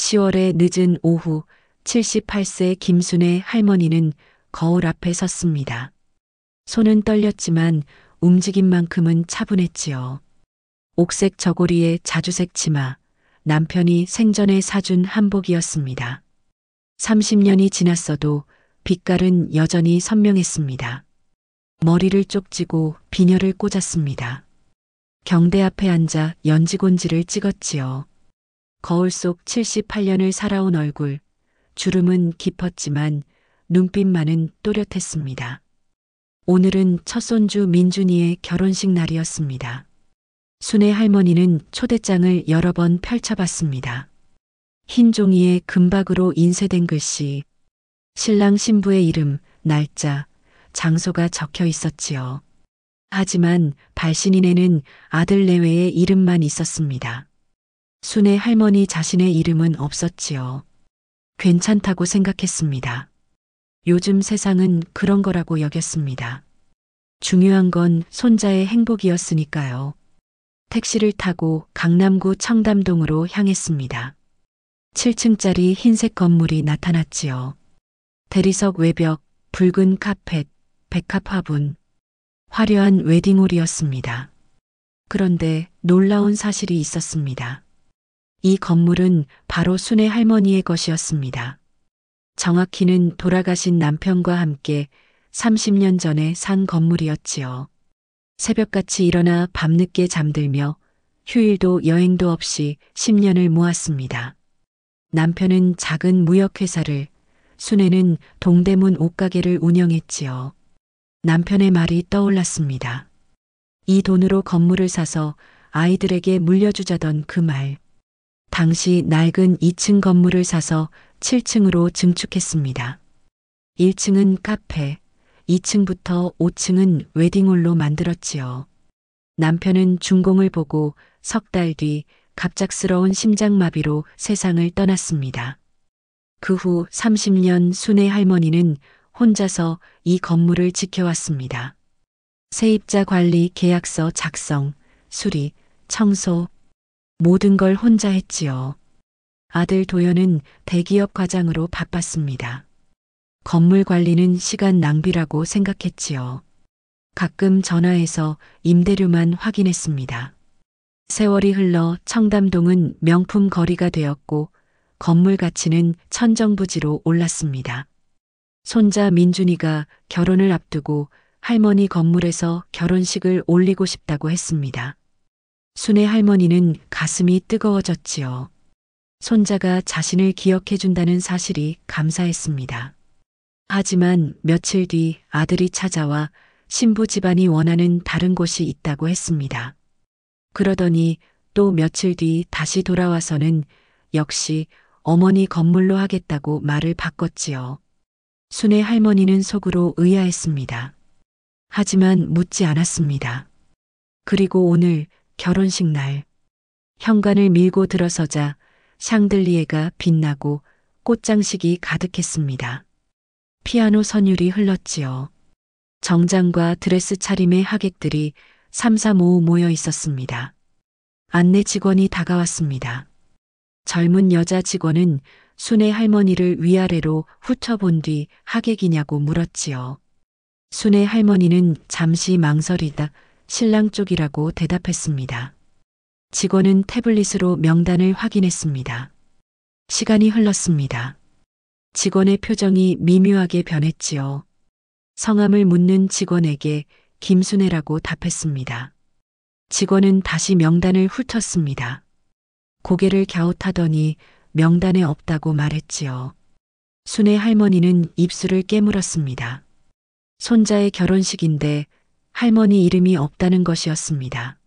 10월의 늦은 오후 78세 김순애 할머니는 거울 앞에 섰습니다. 손은 떨렸지만 움직임만큼은 차분했지요. 옥색 저고리에 자주색 치마, 남편이 생전에 사준 한복이었습니다. 30년이 지났어도 빛깔은 여전히 선명했습니다. 머리를 쪽지고 비녀를 꽂았습니다. 경대 앞에 앉아 연지곤지를 찍었지요. 거울 속 78년을 살아온 얼굴, 주름은 깊었지만 눈빛만은 또렷했습니다. 오늘은 첫손주 민준이의 결혼식 날이었습니다. 순애 할머니는 초대장을 여러 번 펼쳐봤습니다. 흰 종이에 금박으로 인쇄된 글씨, 신랑 신부의 이름, 날짜, 장소가 적혀 있었지요. 하지만 발신인에는 아들 내외의 이름만 있었습니다. 순애 할머니 자신의 이름은 없었지요. 괜찮다고 생각했습니다. 요즘 세상은 그런 거라고 여겼습니다. 중요한 건 손자의 행복이었으니까요. 택시를 타고 강남구 청담동으로 향했습니다. 7층짜리 흰색 건물이 나타났지요. 대리석 외벽, 붉은 카펫, 백합 화분, 화려한 웨딩홀이었습니다. 그런데 놀라운 사실이 있었습니다. 이 건물은 바로 순애 할머니의 것이었습니다. 정확히는 돌아가신 남편과 함께 30년 전에 산 건물이었지요. 새벽같이 일어나 밤늦게 잠들며 휴일도 여행도 없이 10년을 모았습니다. 남편은 작은 무역회사를, 순애는 동대문 옷가게를 운영했지요. 남편의 말이 떠올랐습니다. 이 돈으로 건물을 사서 아이들에게 물려주자던 그 말. 당시 낡은 2층 건물을 사서 7층으로 증축했습니다. 1층은 카페, 2층부터 5층은 웨딩홀로 만들었지요. 남편은 준공을 보고 석 달 뒤 갑작스러운 심장마비로 세상을 떠났습니다. 그 후 30년 순애 할머니는 혼자서 이 건물을 지켜왔습니다. 세입자 관리 계약서 작성, 수리, 청소, 모든 걸 혼자 했지요. 아들 도연은 대기업 과장으로 바빴습니다. 건물 관리는 시간 낭비라고 생각했지요. 가끔 전화해서 임대료만 확인했습니다. 세월이 흘러 청담동은 명품 거리가 되었고 건물 가치는 천정부지로 올랐습니다. 손자 민준이가 결혼을 앞두고 할머니 건물에서 결혼식을 올리고 싶다고 했습니다. 순애 할머니는 가슴이 뜨거워졌지요. 손자가 자신을 기억해준다는 사실이 감사했습니다. 하지만 며칠 뒤 아들이 찾아와 신부 집안이 원하는 다른 곳이 있다고 했습니다. 그러더니 또 며칠 뒤 다시 돌아와서는 역시 어머니 건물로 하겠다고 말을 바꿨지요. 순애 할머니는 속으로 의아했습니다. 하지만 묻지 않았습니다. 그리고 오늘 결혼식 날, 현관을 밀고 들어서자 샹들리에가 빛나고 꽃장식이 가득했습니다. 피아노 선율이 흘렀지요. 정장과 드레스 차림의 하객들이 삼삼오오 모여 있었습니다. 안내 직원이 다가왔습니다. 젊은 여자 직원은 순애 할머니를 위아래로 훑어본 뒤 하객이냐고 물었지요. 순애 할머니는 잠시 망설이다 신랑 쪽이라고 대답했습니다. 직원은 태블릿으로 명단을 확인했습니다. 시간이 흘렀습니다. 직원의 표정이 미묘하게 변했지요. 성함을 묻는 직원에게 김순애라고 답했습니다. 직원은 다시 명단을 훑었습니다. 고개를 갸웃하더니 명단에 없다고 말했지요. 순애 할머니는 입술을 깨물었습니다. 손자의 결혼식인데 할머니 이름이 없다는 것이었습니다.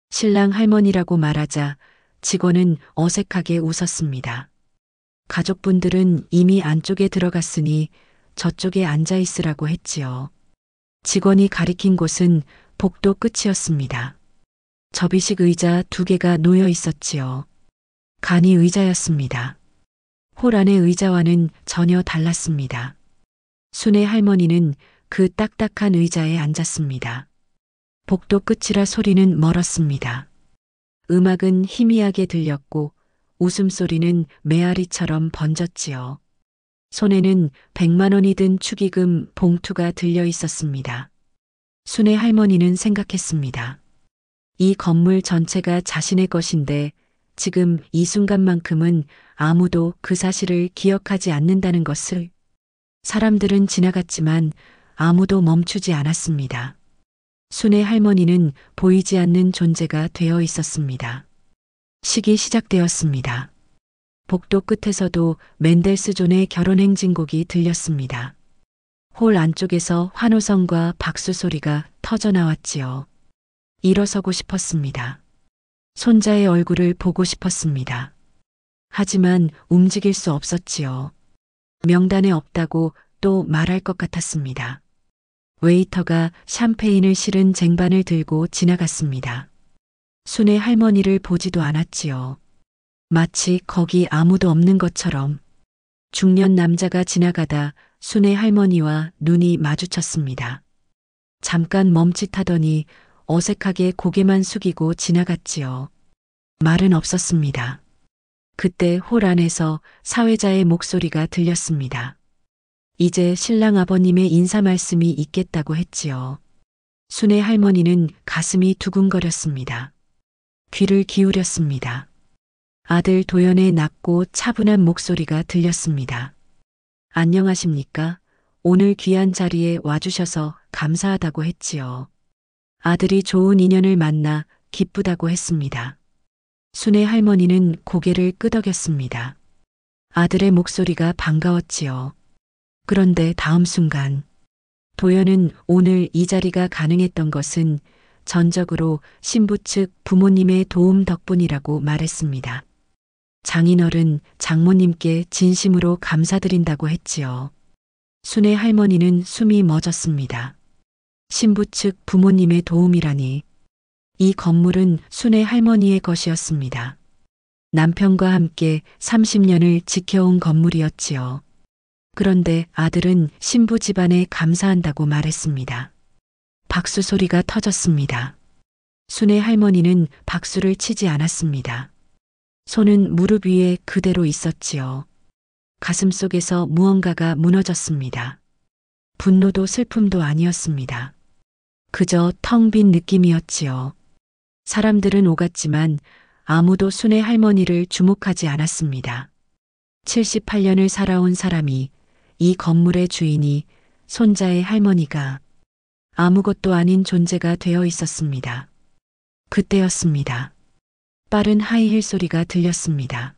신랑 할머니라고 말하자 직원은 어색하게 웃었습니다. 가족분들은 이미 안쪽에 들어갔으니 저쪽에 앉아 있으라고 했지요. 직원이 가리킨 곳은 복도 끝이었습니다. 접이식 의자 2개가 놓여 있었지요. 간이 의자였습니다. 홀 안의 의자와는 전혀 달랐습니다. 순애 할머니는 그 딱딱한 의자에 앉았습니다. 복도 끝이라 소리는 멀었습니다. 음악은 희미하게 들렸고 웃음소리는 메아리처럼 번졌지요. 손에는 100만 원이 든 축의금 봉투가 들려 있었습니다. 순애 할머니는 생각했습니다. 이 건물 전체가 자신의 것인데 지금 이 순간만큼은 아무도 그 사실을 기억하지 않는다는 것을. 사람들은 지나갔지만 아무도 멈추지 않았습니다. 순애 할머니는 보이지 않는 존재가 되어 있었습니다. 식이 시작되었습니다. 복도 끝에서도 맨델스존의 결혼 행진곡이 들렸습니다. 홀 안쪽에서 환호성과 박수 소리가 터져 나왔지요. 일어서고 싶었습니다. 손자의 얼굴을 보고 싶었습니다. 하지만 움직일 수 없었지요. 명단에 없다고 또 말할 것 같았습니다. 웨이터가 샴페인을 실은 쟁반을 들고 지나갔습니다. 순애 할머니를 보지도 않았지요. 마치 거기 아무도 없는 것처럼. 중년 남자가 지나가다 순애 할머니와 눈이 마주쳤습니다. 잠깐 멈칫하더니 어색하게 고개만 숙이고 지나갔지요. 말은 없었습니다. 그때 홀 안에서 사회자의 목소리가 들렸습니다. 이제 신랑 아버님의 인사 말씀이 있겠다고 했지요. 순애 할머니는 가슴이 두근거렸습니다. 귀를 기울였습니다. 아들 도연의 낮고 차분한 목소리가 들렸습니다. 안녕하십니까? 오늘 귀한 자리에 와주셔서 감사하다고 했지요. 아들이 좋은 인연을 만나 기쁘다고 했습니다. 순애 할머니는 고개를 끄덕였습니다. 아들의 목소리가 반가웠지요. 그런데 다음 순간 도연은 오늘 이 자리가 가능했던 것은 전적으로 신부 측 부모님의 도움 덕분이라고 말했습니다. 장인어른 장모님께 진심으로 감사드린다고 했지요. 순애 할머니는 숨이 멎었습니다. 신부 측 부모님의 도움이라니. 이 건물은 순애 할머니의 것이었습니다. 남편과 함께 30년을 지켜온 건물이었지요. 그런데 아들은 신부 집안에 감사한다고 말했습니다. 박수 소리가 터졌습니다. 순애 할머니는 박수를 치지 않았습니다. 손은 무릎 위에 그대로 있었지요. 가슴 속에서 무언가가 무너졌습니다. 분노도 슬픔도 아니었습니다. 그저 텅 빈 느낌이었지요. 사람들은 오갔지만 아무도 순애 할머니를 주목하지 않았습니다. 78년을 살아온 사람이, 이 건물의 주인이, 손자의 할머니가 아무것도 아닌 존재가 되어 있었습니다. 그때였습니다. 빠른 하이힐 소리가 들렸습니다.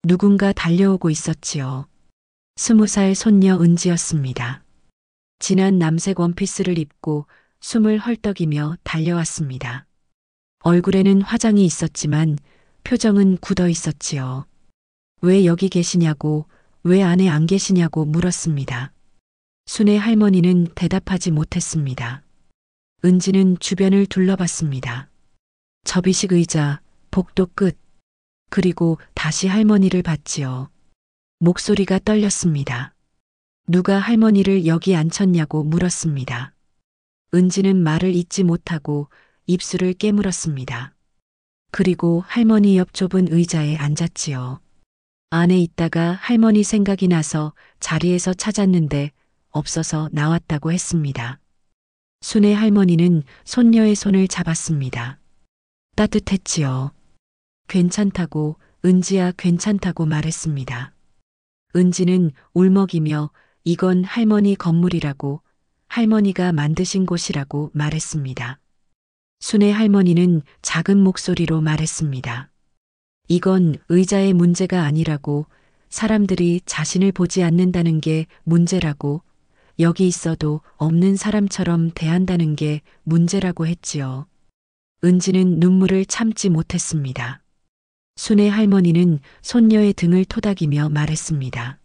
누군가 달려오고 있었지요. 20살 손녀 은지였습니다. 진한 남색 원피스를 입고 숨을 헐떡이며 달려왔습니다. 얼굴에는 화장이 있었지만 표정은 굳어 있었지요. 왜 여기 계시냐고, 왜 안에 안 계시냐고 물었습니다. 순애 할머니는 대답하지 못했습니다. 은지는 주변을 둘러봤습니다. 접이식 의자, 복도 끝, 그리고 다시 할머니를 봤지요. 목소리가 떨렸습니다. 누가 할머니를 여기 앉혔냐고 물었습니다. 은지는 말을 잇지 못하고 입술을 깨물었습니다. 그리고 할머니 옆 좁은 의자에 앉았지요. 안에 있다가 할머니 생각이 나서 자리에서 찾았는데 없어서 나왔다고 했습니다. 순애 할머니는 손녀의 손을 잡았습니다. 따뜻했지요. 괜찮다고, 은지야 괜찮다고 말했습니다. 은지는 울먹이며 이건 할머니 건물이라고, 할머니가 만드신 곳이라고 말했습니다. 순애 할머니는 작은 목소리로 말했습니다. 이건 의자의 문제가 아니라고, 사람들이 자신을 보지 않는다는 게 문제라고, 여기 있어도 없는 사람처럼 대한다는 게 문제라고 했지요. 은지는 눈물을 참지 못했습니다. 순애 할머니는 손녀의 등을 토닥이며 말했습니다.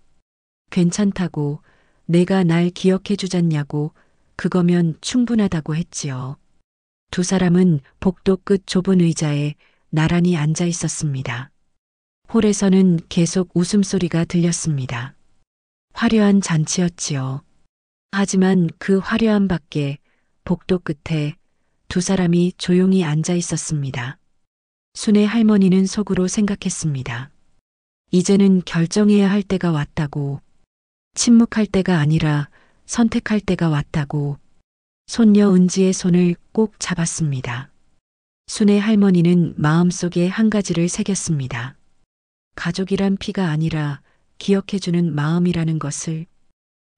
괜찮다고, 내가 날 기억해 주잖냐고, 그거면 충분하다고 했지요. 두 사람은 복도 끝 좁은 의자에 나란히 앉아 있었습니다. 홀에서는 계속 웃음소리가 들렸습니다. 화려한 잔치였지요. 하지만 그 화려함 밖에 복도 끝에 두 사람이 조용히 앉아 있었습니다. 순의 할머니는 속으로 생각했습니다. 이제는 결정해야 할 때가 왔다고. 침묵할 때가 아니라 선택할 때가 왔다고. 손녀 은지의 손을 꼭 잡았습니다. 순의 할머니는 마음속에 한 가지를 새겼습니다. 가족이란 피가 아니라 기억해주는 마음이라는 것을.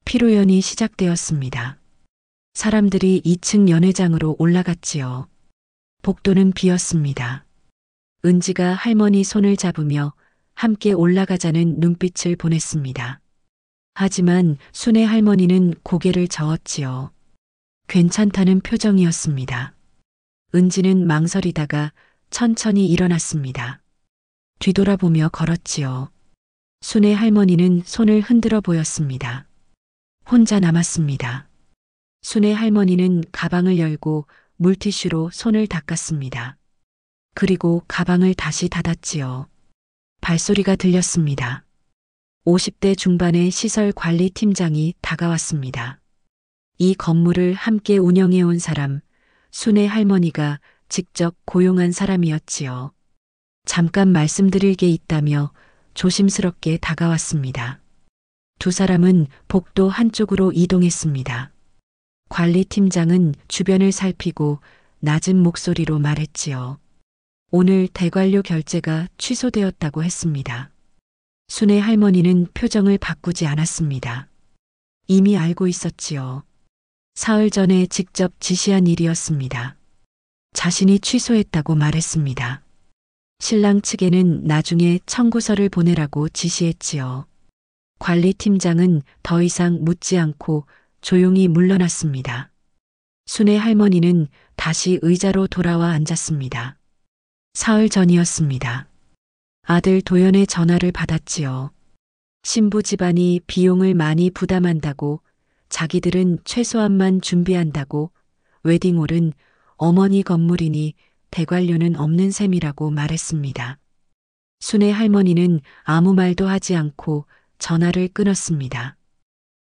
피로연이 시작되었습니다. 사람들이 2층 연회장으로 올라갔지요. 복도는 비었습니다. 은지가 할머니 손을 잡으며 함께 올라가자는 눈빛을 보냈습니다. 하지만 순의 할머니는 고개를 저었지요. 괜찮다는 표정이었습니다. 은지는 망설이다가 천천히 일어났습니다. 뒤돌아보며 걸었지요. 순의 할머니는 손을 흔들어 보였습니다. 혼자 남았습니다. 순의 할머니는 가방을 열고 물티슈로 손을 닦았습니다. 그리고 가방을 다시 닫았지요. 발소리가 들렸습니다. 50대 중반의 시설관리팀장이 다가왔습니다. 이 건물을 함께 운영해온 사람, 순의 할머니가 직접 고용한 사람이었지요. 잠깐 말씀드릴 게 있다며 조심스럽게 다가왔습니다. 두 사람은 복도 한쪽으로 이동했습니다. 관리팀장은 주변을 살피고 낮은 목소리로 말했지요. 오늘 대관료 결제가 취소되었다고 했습니다. 순의 할머니는 표정을 바꾸지 않았습니다. 이미 알고 있었지요. 사흘 전에 직접 지시한 일이었습니다. 자신이 취소했다고 말했습니다. 신랑 측에는 나중에 청구서를 보내라고 지시했지요. 관리팀장은 더 이상 묻지 않고 조용히 물러났습니다. 순의 할머니는 다시 의자로 돌아와 앉았습니다. 사흘 전이었습니다. 아들 도연의 전화를 받았지요. 신부 집안이 비용을 많이 부담한다고, 자기들은 최소한만 준비한다고, 웨딩홀은 어머니 건물이니 대관료는 없는 셈이라고 말했습니다. 순의 할머니는 아무 말도 하지 않고 전화를 끊었습니다.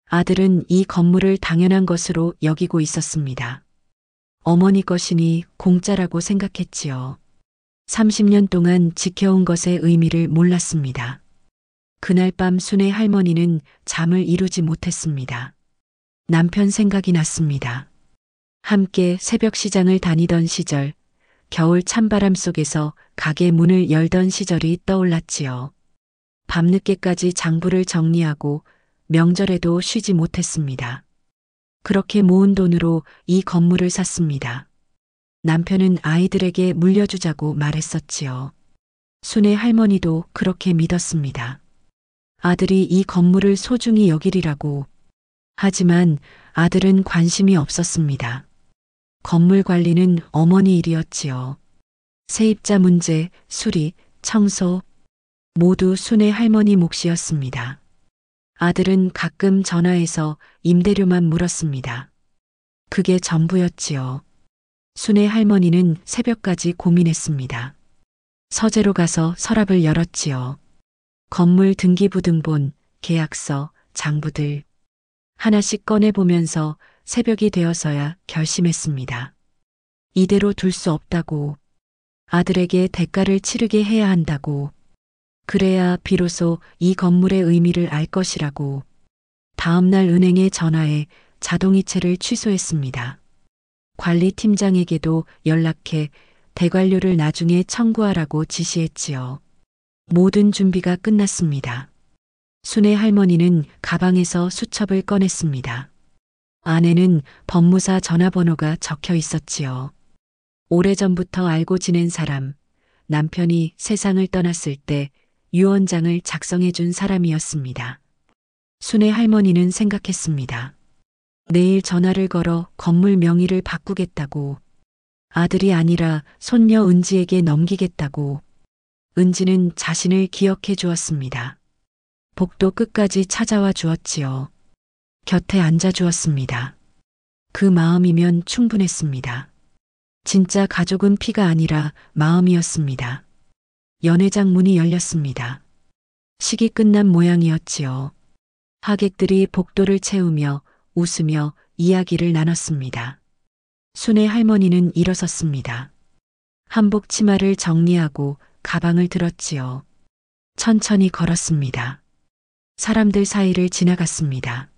아들은 이 건물을 당연한 것으로 여기고 있었습니다. 어머니 것이니 공짜라고 생각했지요. 30년 동안 지켜온 것의 의미를 몰랐습니다. 그날 밤 순의 할머니는 잠을 이루지 못했습니다. 남편 생각이 났습니다. 함께 새벽 시장을 다니던 시절, 겨울 찬바람 속에서 가게 문을 열던 시절이 떠올랐지요. 밤늦게까지 장부를 정리하고 명절에도 쉬지 못했습니다. 그렇게 모은 돈으로 이 건물을 샀습니다. 남편은 아이들에게 물려주자고 말했었지요. 순의 할머니도 그렇게 믿었습니다. 아들이 이 건물을 소중히 여기리라고. 하지만 아들은 관심이 없었습니다. 건물 관리는 어머니 일이었지요. 세입자 문제, 수리, 청소 모두 순의 할머니 몫이었습니다. 아들은 가끔 전화해서 임대료만 물었습니다. 그게 전부였지요. 순의 할머니는 새벽까지 고민했습니다. 서재로 가서 서랍을 열었지요. 건물 등기부등본, 계약서, 장부들 하나씩 꺼내보면서 새벽이 되어서야 결심했습니다. 이대로 둘 수 없다고. 아들에게 대가를 치르게 해야 한다고. 그래야 비로소 이 건물의 의미를 알 것이라고. 다음날 은행에 전화해 자동이체를 취소했습니다. 관리팀장에게도 연락해 대관료를 나중에 청구하라고 지시했지요. 모든 준비가 끝났습니다. 순의 할머니는 가방에서 수첩을 꺼냈습니다. 안에는 법무사 전화번호가 적혀 있었지요. 오래전부터 알고 지낸 사람, 남편이 세상을 떠났을 때 유언장을 작성해 준 사람이었습니다. 순의 할머니는 생각했습니다. 내일 전화를 걸어 건물 명의를 바꾸겠다고. 아들이 아니라 손녀 은지에게 넘기겠다고. 은지는 자신을 기억해 주었습니다. 복도 끝까지 찾아와 주었지요. 곁에 앉아 주었습니다. 그 마음이면 충분했습니다. 진짜 가족은 피가 아니라 마음이었습니다. 연회장 문이 열렸습니다. 식이 끝난 모양이었지요. 하객들이 복도를 채우며 웃으며 이야기를 나눴습니다. 순의 할머니는 일어섰습니다. 한복 치마를 정리하고 가방을 들었지요. 천천히 걸었습니다. 사람들 사이를 지나갔습니다.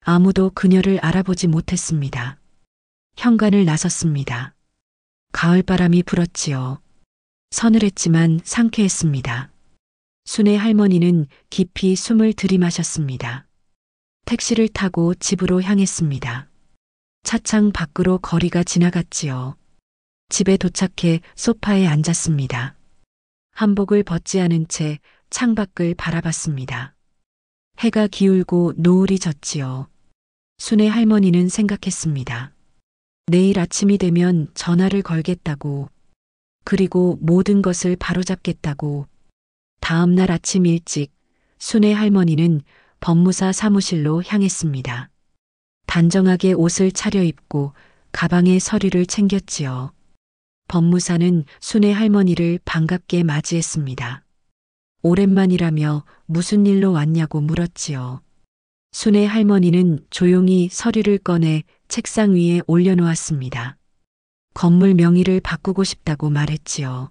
아무도 그녀를 알아보지 못했습니다. 현관을 나섰습니다. 가을바람이 불었지요. 서늘했지만 상쾌했습니다. 순애 할머니는 깊이 숨을 들이마셨습니다. 택시를 타고 집으로 향했습니다. 차창 밖으로 거리가 지나갔지요. 집에 도착해 소파에 앉았습니다. 한복을 벗지 않은 채 창밖을 바라봤습니다. 해가 기울고 노을이 졌지요. 순애 할머니는 생각했습니다. 내일 아침이 되면 전화를 걸겠다고, 그리고 모든 것을 바로잡겠다고. 다음 날 아침 일찍 순애 할머니는 법무사 사무실로 향했습니다. 단정하게 옷을 차려입고 가방에 서류를 챙겼지요. 법무사는 순애 할머니를 반갑게 맞이했습니다. 오랜만이라며 무슨 일로 왔냐고 물었지요. 순애 할머니는 조용히 서류를 꺼내 책상 위에 올려놓았습니다. 건물 명의를 바꾸고 싶다고 말했지요.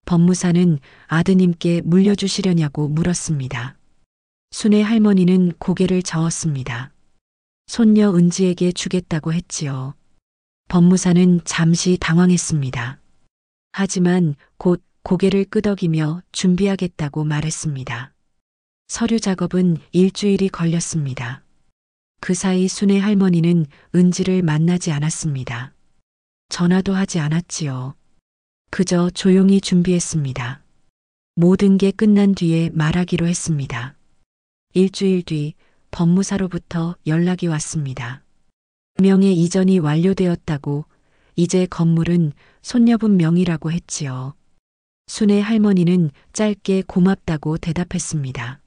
법무사는 아드님께 물려주시려냐고 물었습니다. 순애 할머니는 고개를 저었습니다. 손녀 은지에게 주겠다고 했지요. 법무사는 잠시 당황했습니다. 하지만 곧 고개를 끄덕이며 준비하겠다고 말했습니다. 서류 작업은 일주일이 걸렸습니다. 그 사이 순애 할머니는 은지를 만나지 않았습니다. 전화도 하지 않았지요. 그저 조용히 준비했습니다. 모든 게 끝난 뒤에 말하기로 했습니다. 일주일 뒤 법무사로부터 연락이 왔습니다. 명의 이전이 완료되었다고, 이제 건물은 손녀분 명의라고 했지요. 순애 할머니는 짧게 고맙다고 대답했습니다.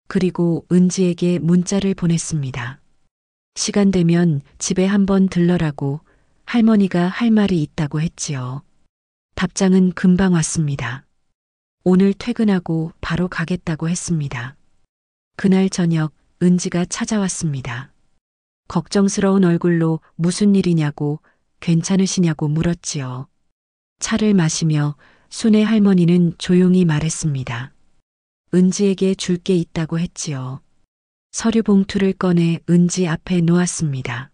그리고 은지에게 문자를 보냈습니다. 시간 되면 집에 한번 들러라고, 할머니가 할 말이 있다고 했지요. 답장은 금방 왔습니다. 오늘 퇴근하고 바로 가겠다고 했습니다. 그날 저녁 은지가 찾아왔습니다. 걱정스러운 얼굴로 무슨 일이냐고, 괜찮으시냐고 물었지요. 차를 마시며 순애 할머니는 조용히 말했습니다. 은지에게 줄 게 있다고 했지요. 서류 봉투를 꺼내 은지 앞에 놓았습니다.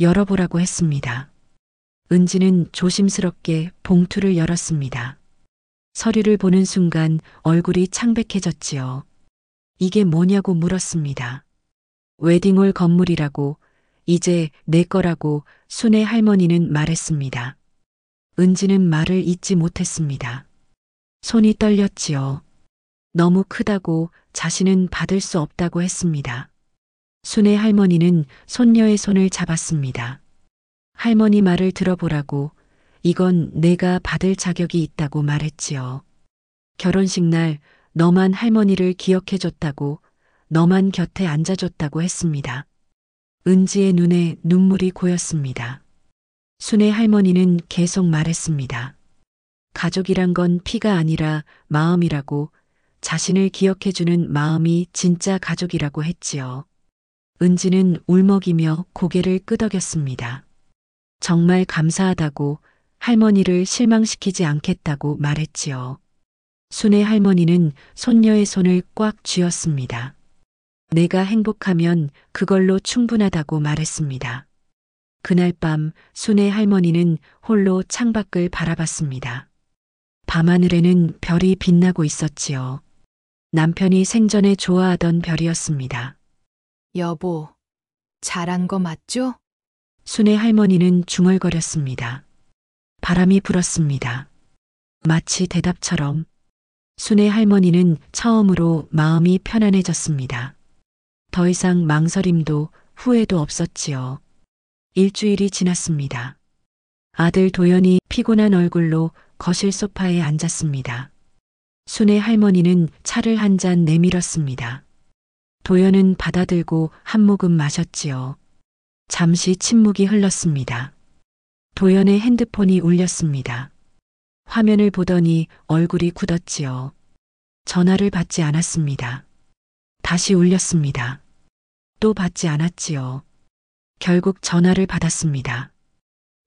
열어보라고 했습니다. 은지는 조심스럽게 봉투를 열었습니다. 서류를 보는 순간 얼굴이 창백해졌지요. 이게 뭐냐고 물었습니다. 웨딩홀 건물이라고, 이제 내 거라고 순애 할머니는 말했습니다. 은지는 말을 잇지 못했습니다. 손이 떨렸지요. 너무 크다고 자신은 받을 수 없다고 했습니다. 순애 할머니는 손녀의 손을 잡았습니다. 할머니 말을 들어보라고, 이건 내가 받을 자격이 있다고 말했지요. 결혼식 날 너만 할머니를 기억해줬다고, 너만 곁에 앉아줬다고 했습니다. 은지의 눈에 눈물이 고였습니다. 순애 할머니는 계속 말했습니다. 가족이란 건 피가 아니라 마음이라고, 자신을 기억해주는 마음이 진짜 가족이라고 했지요. 은지는 울먹이며 고개를 끄덕였습니다. 정말 감사하다고, 할머니를 실망시키지 않겠다고 말했지요. 순애 할머니는 손녀의 손을 꽉 쥐었습니다. 내가 행복하면 그걸로 충분하다고 말했습니다. 그날 밤 순애 할머니는 홀로 창밖을 바라봤습니다. 밤하늘에는 별이 빛나고 있었지요. 남편이 생전에 좋아하던 별이었습니다. 여보, 잘한 거 맞죠? 순애 할머니는 중얼거렸습니다. 바람이 불었습니다. 마치 대답처럼. 순애 할머니는 처음으로 마음이 편안해졌습니다. 더 이상 망설임도 후회도 없었지요. 일주일이 지났습니다. 아들 도연이 피곤한 얼굴로 거실 소파에 앉았습니다. 순애 할머니는 차를 한 잔 내밀었습니다. 도연은 받아들고 한 모금 마셨지요. 잠시 침묵이 흘렀습니다. 도연의 핸드폰이 울렸습니다. 화면을 보더니 얼굴이 굳었지요. 전화를 받지 않았습니다. 다시 울렸습니다. 또 받지 않았지요. 결국 전화를 받았습니다.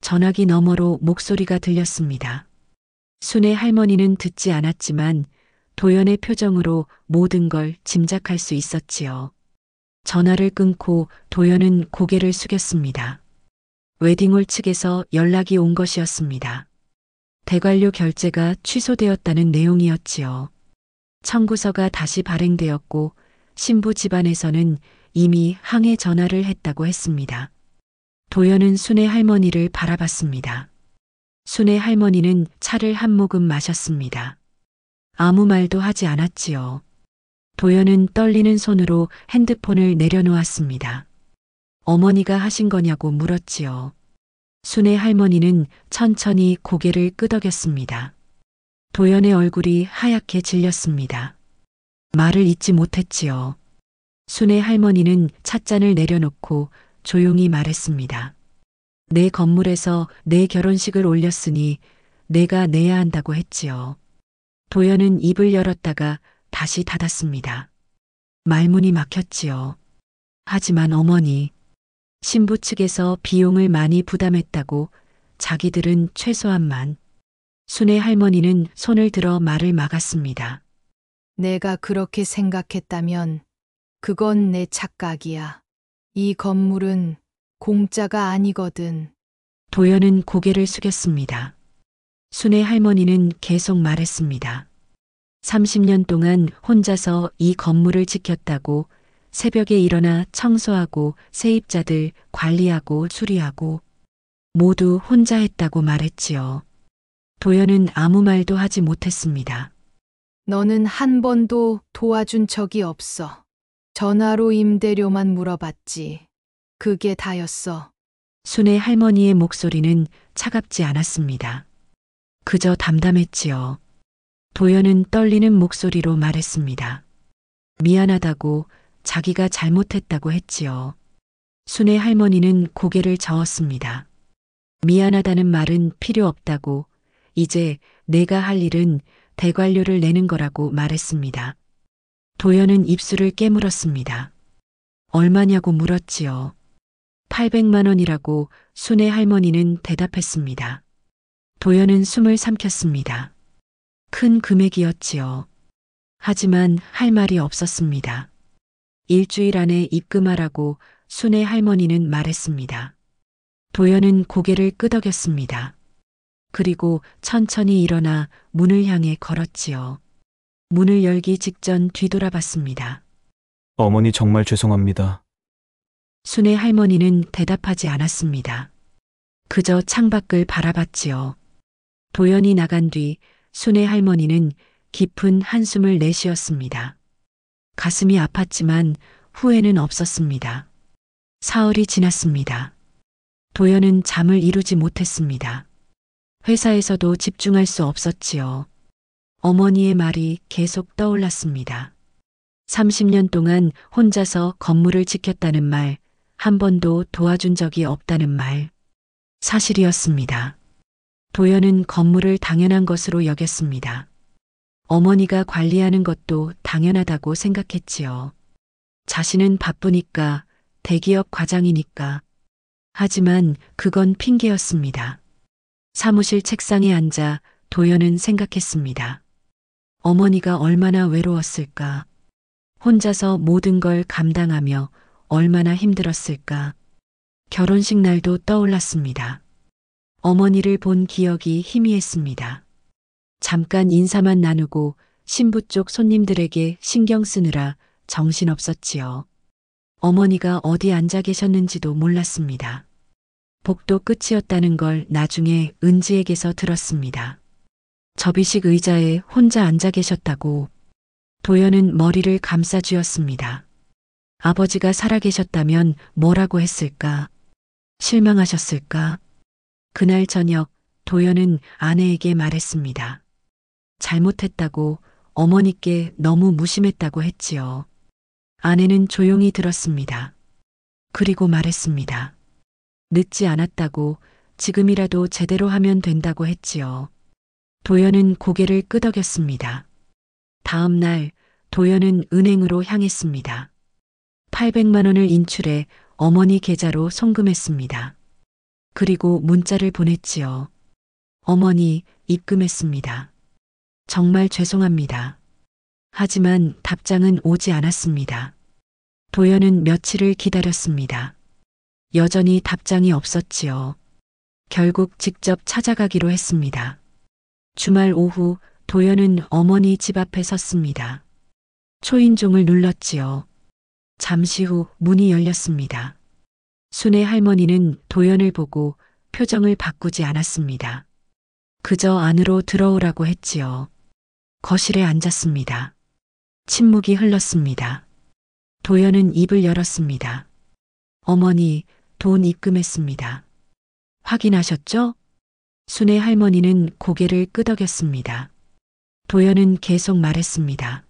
전화기 너머로 목소리가 들렸습니다. 순애 할머니는 듣지 않았지만 도연의 표정으로 모든 걸 짐작할 수 있었지요. 전화를 끊고 도연은 고개를 숙였습니다. 웨딩홀 측에서 연락이 온 것이었습니다. 대관료 결제가 취소되었다는 내용이었지요. 청구서가 다시 발행되었고 신부 집안에서는 이미 항해 전화를 했다고 했습니다. 도연은 순애 할머니를 바라봤습니다. 순애 할머니는 차를 한 모금 마셨습니다. 아무 말도 하지 않았지요. 도연은 떨리는 손으로 핸드폰을 내려놓았습니다. 어머니가 하신 거냐고 물었지요. 순애 할머니는 천천히 고개를 끄덕였습니다. 도연의 얼굴이 하얗게 질렸습니다. 말을 잇지 못했지요. 순애 할머니는 찻잔을 내려놓고 조용히 말했습니다. 내 건물에서 내 결혼식을 올렸으니 내가 내야 한다고 했지요. 도연은 입을 열었다가 다시 닫았습니다. 말문이 막혔지요. 하지만 어머니, 신부 측에서 비용을 많이 부담했다고 자기들은 최소한만. 순애 할머니는 손을 들어 말을 막았습니다. 내가 그렇게 생각했다면 그건 내 착각이야. 이 건물은 공짜가 아니거든. 도연은 고개를 숙였습니다. 순애 할머니는 계속 말했습니다. 30년 동안 혼자서 이 건물을 지켰다고 새벽에 일어나 청소하고 세입자들 관리하고 수리하고 모두 혼자 했다고 말했지요. 도연은 아무 말도 하지 못했습니다. 너는 한 번도 도와준 적이 없어. 전화로 임대료만 물어봤지. 그게 다였어. 순애 할머니의 목소리는 차갑지 않았습니다. 그저 담담했지요. 도연은 떨리는 목소리로 말했습니다. 미안하다고, 자기가 잘못했다고 했지요. 순애 할머니는 고개를 저었습니다. 미안하다는 말은 필요 없다고, 이제 내가 할 일은 대관료를 내는 거라고 말했습니다. 도연은 입술을 깨물었습니다. 얼마냐고 물었지요. 800만 원이라고 순애 할머니는 대답했습니다. 도연은 숨을 삼켰습니다. 큰 금액이었지요. 하지만 할 말이 없었습니다. 일주일 안에 입금하라고 순애 할머니는 말했습니다. 도연은 고개를 끄덕였습니다. 그리고 천천히 일어나 문을 향해 걸었지요. 문을 열기 직전 뒤돌아봤습니다. 어머니 정말 죄송합니다. 순애 할머니는 대답하지 않았습니다. 그저 창밖을 바라봤지요. 도연이 나간 뒤 순애 할머니는 깊은 한숨을 내쉬었습니다. 가슴이 아팠지만 후회는 없었습니다. 사흘이 지났습니다. 도연은 잠을 이루지 못했습니다. 회사에서도 집중할 수 없었지요. 어머니의 말이 계속 떠올랐습니다. 30년 동안 혼자서 건물을 지켰다는 말, 한 번도 도와준 적이 없다는 말. 사실이었습니다. 도연은 건물을 당연한 것으로 여겼습니다. 어머니가 관리하는 것도 당연하다고 생각했지요. 자신은 바쁘니까, 대기업 과장이니까. 하지만 그건 핑계였습니다. 사무실 책상에 앉아 도연은 생각했습니다. 어머니가 얼마나 외로웠을까. 혼자서 모든 걸 감당하며 얼마나 힘들었을까. 결혼식 날도 떠올랐습니다. 어머니를 본 기억이 희미했습니다. 잠깐 인사만 나누고 신부 쪽 손님들에게 신경 쓰느라 정신없었지요. 어머니가 어디 앉아 계셨는지도 몰랐습니다. 복도 끝이었다는 걸 나중에 은지에게서 들었습니다. 접이식 의자에 혼자 앉아 계셨다고. 도연은 머리를 감싸쥐었습니다. 아버지가 살아계셨다면 뭐라고 했을까? 실망하셨을까? 그날 저녁 도연은 아내에게 말했습니다. 잘못했다고, 어머니께 너무 무심했다고 했지요. 아내는 조용히 들었습니다. 그리고 말했습니다. 늦지 않았다고, 지금이라도 제대로 하면 된다고 했지요. 도연은 고개를 끄덕였습니다. 다음 날 도연은 은행으로 향했습니다. 800만 원을 인출해 어머니 계좌로 송금했습니다. 그리고 문자를 보냈지요. 어머니, 입금했습니다. 정말 죄송합니다. 하지만 답장은 오지 않았습니다. 도연은 며칠을 기다렸습니다. 여전히 답장이 없었지요. 결국 직접 찾아가기로 했습니다. 주말 오후 도연은 어머니 집 앞에 섰습니다. 초인종을 눌렀지요. 잠시 후 문이 열렸습니다. 순애 할머니는 도연을 보고 표정을 바꾸지 않았습니다. 그저 안으로 들어오라고 했지요. 거실에 앉았습니다. 침묵이 흘렀습니다. 도연은 입을 열었습니다. 어머니, 돈 입금했습니다. 확인하셨죠? 순애 할머니는 고개를 끄덕였습니다. 도연은 계속 말했습니다.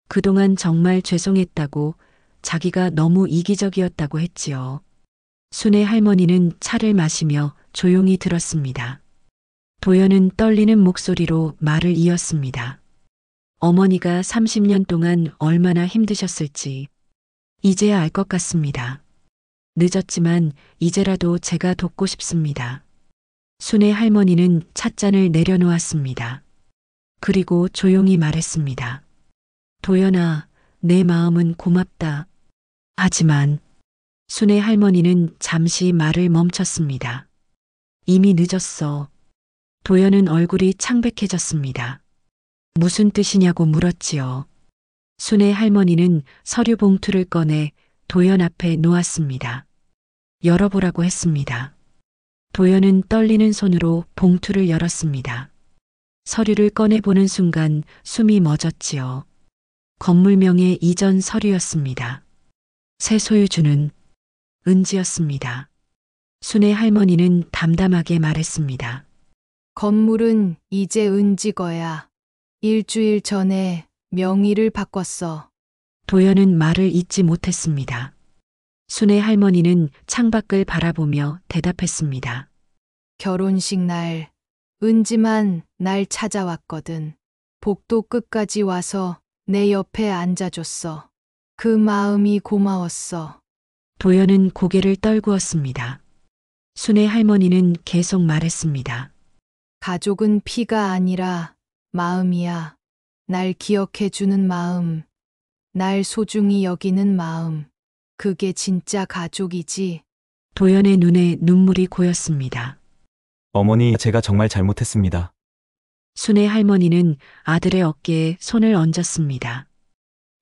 그동안 정말 죄송했다고, 자기가 너무 이기적이었다고 했지요. 순애 할머니는 차를 마시며 조용히 들었습니다. 도연은 떨리는 목소리로 말을 이었습니다. 어머니가 30년 동안 얼마나 힘드셨을지 이제야 알 것 같습니다. 늦었지만 이제라도 제가 돕고 싶습니다. 순애 할머니는 찻잔을 내려놓았습니다. 그리고 조용히 말했습니다. 도연아, 내 마음은 고맙다. 하지만 순애 할머니는 잠시 말을 멈췄습니다. 이미 늦었어. 도연은 얼굴이 창백해졌습니다. 무슨 뜻이냐고 물었지요. 순애 할머니는 서류 봉투를 꺼내 도연 앞에 놓았습니다. 열어보라고 했습니다. 도연은 떨리는 손으로 봉투를 열었습니다. 서류를 꺼내보는 순간 숨이 멎었지요. 건물명의 이전 서류였습니다. 새 소유주는 은지였습니다. 순애 할머니는 담담하게 말했습니다. 건물은 이제 은지 거야. 일주일 전에 명의를 바꿨어. 도연은 말을 잇지 못했습니다. 순애 할머니는 창밖을 바라보며 대답했습니다. 결혼식 날 은지만 날 찾아왔거든. 복도 끝까지 와서 내 옆에 앉아줬어. 그 마음이 고마웠어. 도연은 고개를 떨구었습니다. 순애 할머니는 계속 말했습니다. 가족은 피가 아니라 마음이야. 날 기억해주는 마음, 날 소중히 여기는 마음. 그게 진짜 가족이지. 도연의 눈에 눈물이 고였습니다. 어머니, 제가 정말 잘못했습니다. 순애 할머니는 아들의 어깨에 손을 얹었습니다.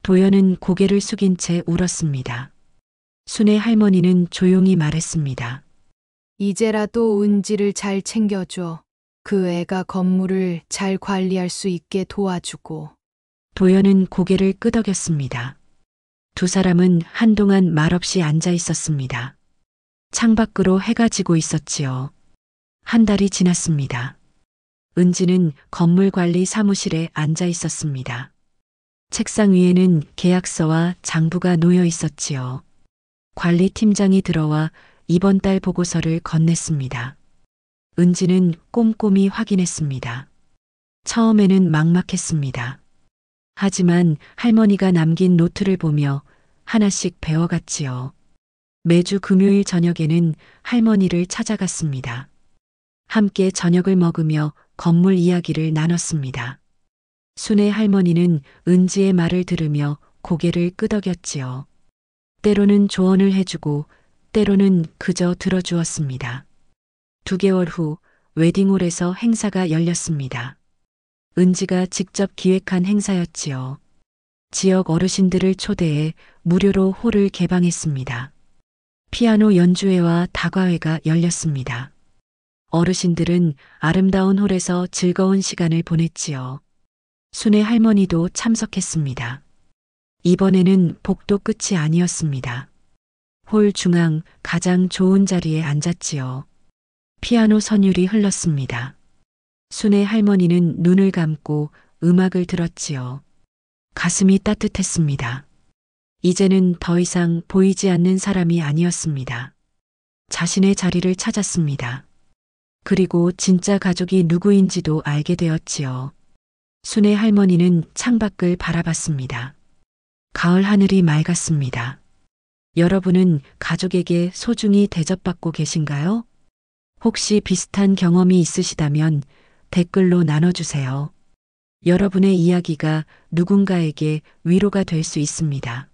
도연은 고개를 숙인 채 울었습니다. 순애 할머니는 조용히 말했습니다. 이제라도 은지를 잘 챙겨줘. 그 애가 건물을 잘 관리할 수 있게 도와주고. 도연은 고개를 끄덕였습니다. 두 사람은 한동안 말없이 앉아 있었습니다. 창밖으로 해가 지고 있었지요. 한 달이 지났습니다. 은지는 건물관리 사무실에 앉아 있었습니다. 책상 위에는 계약서와 장부가 놓여 있었지요. 관리팀장이 들어와 이번 달 보고서를 건넸습니다. 은지는 꼼꼼히 확인했습니다. 처음에는 막막했습니다. 하지만 할머니가 남긴 노트를 보며 하나씩 배워갔지요. 매주 금요일 저녁에는 할머니를 찾아갔습니다. 함께 저녁을 먹으며 건물 이야기를 나눴습니다. 순애 할머니는 은지의 말을 들으며 고개를 끄덕였지요. 때로는 조언을 해주고 때로는 그저 들어주었습니다. 2개월 후 웨딩홀에서 행사가 열렸습니다. 은지가 직접 기획한 행사였지요. 지역 어르신들을 초대해 무료로 홀을 개방했습니다. 피아노 연주회와 다과회가 열렸습니다. 어르신들은 아름다운 홀에서 즐거운 시간을 보냈지요. 순애 할머니도 참석했습니다. 이번에는 복도 끝이 아니었습니다. 홀 중앙 가장 좋은 자리에 앉았지요. 피아노 선율이 흘렀습니다. 순애 할머니는 눈을 감고 음악을 들었지요. 가슴이 따뜻했습니다. 이제는 더 이상 보이지 않는 사람이 아니었습니다. 자신의 자리를 찾았습니다. 그리고 진짜 가족이 누구인지도 알게 되었지요. 순애 할머니는 창밖을 바라봤습니다. 가을 하늘이 맑았습니다. 여러분은 가족에게 소중히 대접받고 계신가요? 혹시 비슷한 경험이 있으시다면 댓글로 나눠주세요. 여러분의 이야기가 누군가에게 위로가 될 수 있습니다.